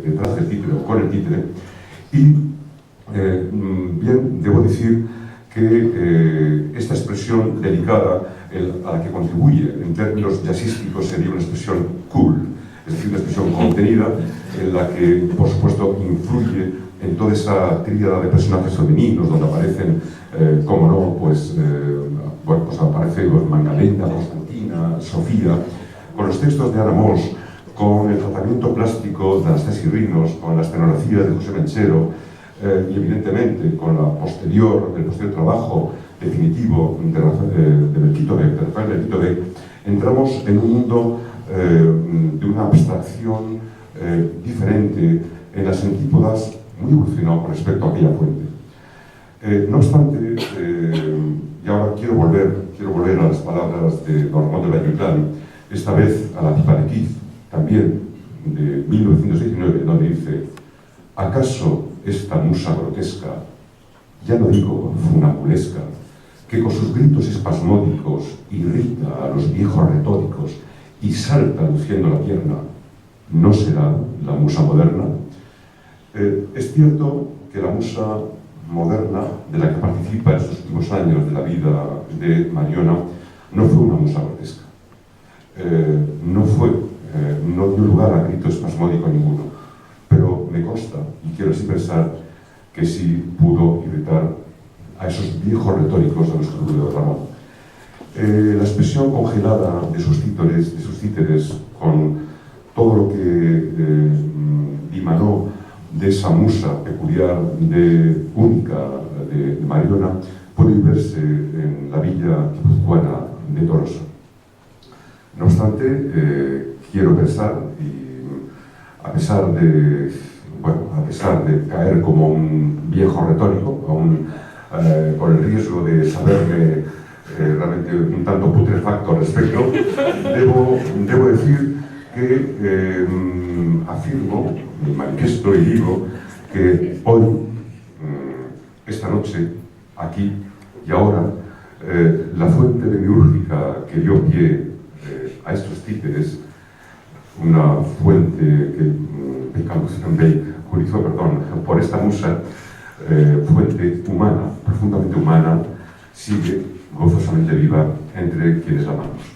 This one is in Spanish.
detrás del títere o con el títere. Y bien, debo decir que esta expresión delicada a la que contribuye en términos jazzísticos sería una expresión cool, es decir, una expresión contenida en la que, por supuesto, influye en toda esa tríada de personajes femeninos donde aparecen, como no, pues aparece Magdalena, Constantina, Sofía, con los textos de Ana Moss, con el tratamiento plástico de Anastasia Rinos, con la escenografía de José Menchero, y evidentemente con el posterior trabajo definitivo de Rafael Belquito, entramos en un mundo de una abstracción diferente, en las antípodas, muy evolucionado con respecto a aquella fuente. No obstante, y ahora quiero volver a las palabras de don Ramón de la Yután, esta vez a la tipa de Keith, también de 1919, donde dice: ¿acaso esta musa grotesca, ya no digo funambulesca, que con sus gritos espasmódicos irrita a los viejos retóricos y salta luciendo la pierna, no será la musa moderna? Es cierto que la musa moderna, de la que participa en estos últimos años de la vida de Mariona, no fue una musa grotesca. No dio lugar a grito espasmódico ninguno, pero me consta, y quiero así pensar, que sí pudo irritar a esos viejos retóricos de los que habló Ramón. La expresión congelada de sus títeres, con todo lo que dimanó de esa musa peculiar, única de Mariona, puede verse en la villa guipuzcoana de Tolosa. No obstante, quiero pensar, y a pesar de caer como un viejo retórico, aún con el riesgo de saberme realmente un tanto putrefacto al respecto, debo decir que afirmo, manifiesto y digo que hoy, esta noche, aquí y ahora, la fuente demiúrgica que dio pie a estos títeres, una fuente que jurizó, por esta musa, fuente humana, profundamente humana, sigue gozosamente viva entre quienes la amamos.